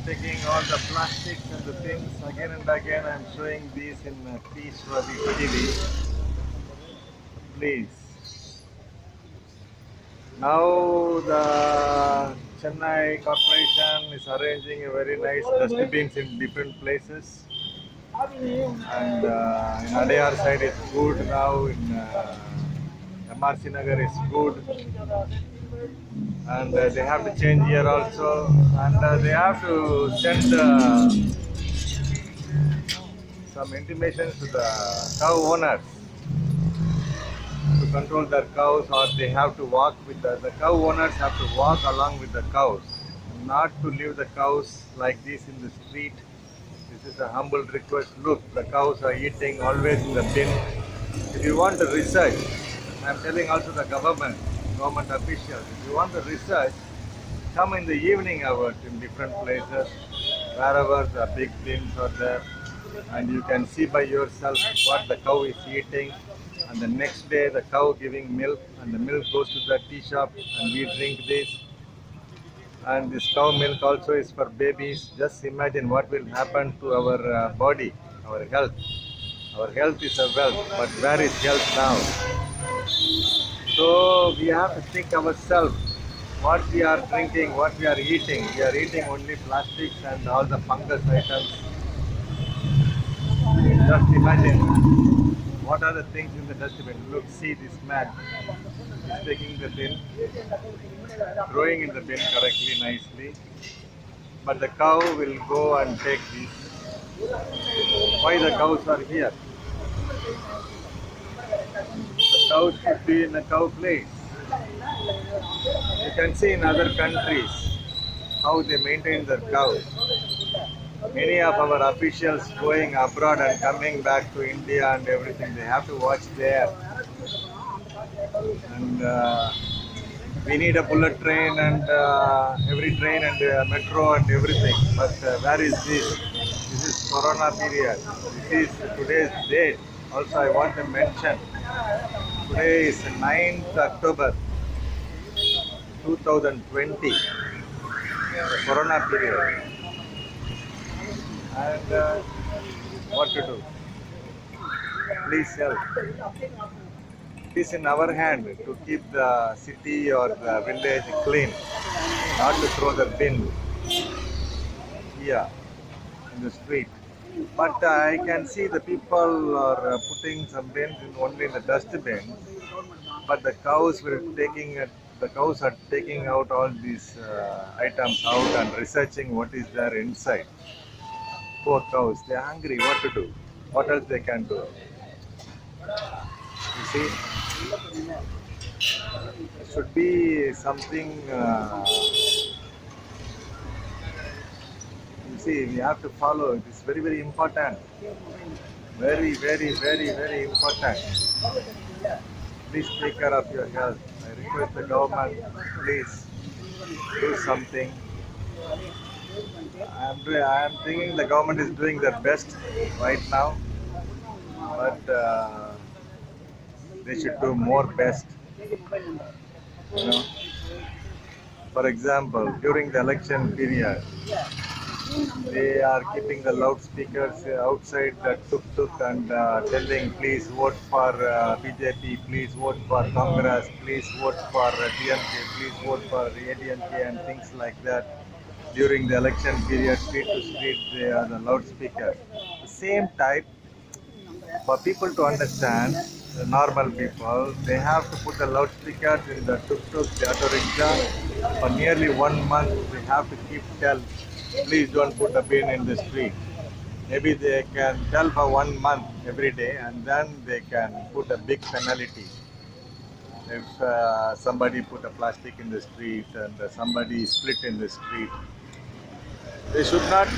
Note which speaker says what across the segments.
Speaker 1: taking all the plastics and the things again and again. I'm showing these in Peace Ravi TV. Please. Now the Chennai Corporation is arranging a very nice dustbins in different places. And in Adayar side it's good now. In MRC Nagar is good. And they have to change here also. And they have to send some intimations to the cow owners to control their cows, or they have to walk with the cow owners have to walk along with the cows, not to leave the cows like this in the street. This is a humble request. Look, the cows are eating always in the bin. If you want to research, I'm telling also the government officials, if you want to research, come in the evening hours in different places, wherever the big bins are there, and you can see by yourself what the cow is eating. And the next day the cow giving milk, and the milk goes to the tea shop and we drink this. And this cow milk also is for babies. Just imagine what will happen to our body, our health. Our health is a wealth, but where is health now? So we have to think ourselves what we are drinking, what we are eating. We are eating only plastics and all the fungus items. Just imagine what are the things in the dustbin. Look, see this man is taking the bin, throwing in the bin correctly, nicely. But the cow will go and take this. Why the cows are here? The cows should be in a cow place. You can see in other countries how they maintain their cows. Many of our officials going abroad and coming back to India and everything, they have to watch there. And we need a bullet train and every train and metro and everything. But where is this? This is Corona period. This is today's date. Also, I want to mention, today is 9th October 2020, the Corona period. And what to do? Please help. It is in our hand to keep the city or the village clean, not to throw the bin here in the street. But I can see the people are putting some bins only in the dustbin, but the cows are taking out all these items out and researching what is there inside. Poor cows, they are hungry. What to do? What else they can do? You see, it should be something. You see, we have to follow. It is very, very important. Very, very, very, very important. Please take care of your health. I request the government, please do something. I am thinking the government is doing their best right now, but they should do more best. You know, for example, during the election period, they are keeping the loudspeakers outside the tuk-tuk and telling, please vote for BJP, please vote for Congress, please vote for DMK, please vote for ADMK and things like that. During the election period, street to street, they are the loudspeakers. The same type, for people to understand, the normal people, they have to put the loudspeakers in the tuk-tuk, the auto rickshaw. For nearly 1 month, they have to keep tell, please don't put a bin in the street. Maybe they can tell for 1 month every day, and then they can put a big penalty. If somebody put a plastic in the street and somebody split in the street, they should not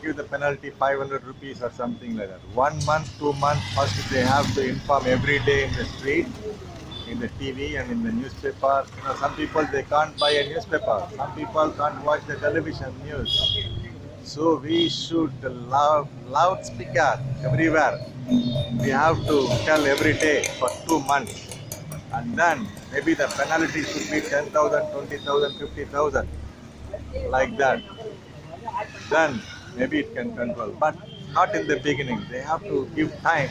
Speaker 1: give the penalty 500 rupees or something like that. 1 month, 2 months, first they have to inform every day in the street, in the TV and in the newspaper. You know, some people they can't buy a newspaper. Some people can't watch the television news. So we should loudspeaker everywhere. We have to tell every day for 2 months. And then maybe the penalty should be 10,000, 20,000, 50,000, like that. then maybe it can control. But not in the beginning. They have to give time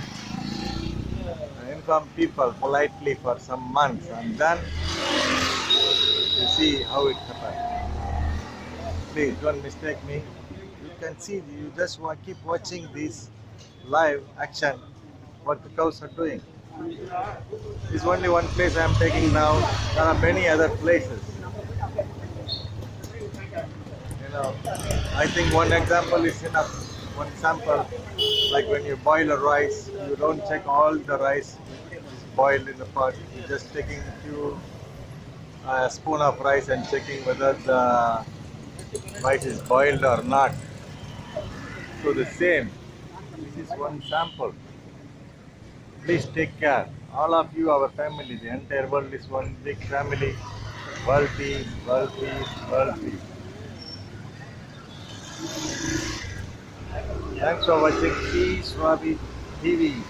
Speaker 1: and inform people politely for some months, and then you see how it happens. Please don't mistake me. You can see, you just keep watching this live action, what the cows are doing. This is only one place I am taking now. There are many other places. I think one example is enough. One sample, like when you boil a rice, you don't check all the rice is boiled in the pot. You're just taking few spoon of rice and checking whether the rice is boiled or not. So the same. This is one sample. Please take care. All of you, our family, the entire world is one big family. World peace, world peace, world peace. Thanks for watching P Swabi TV.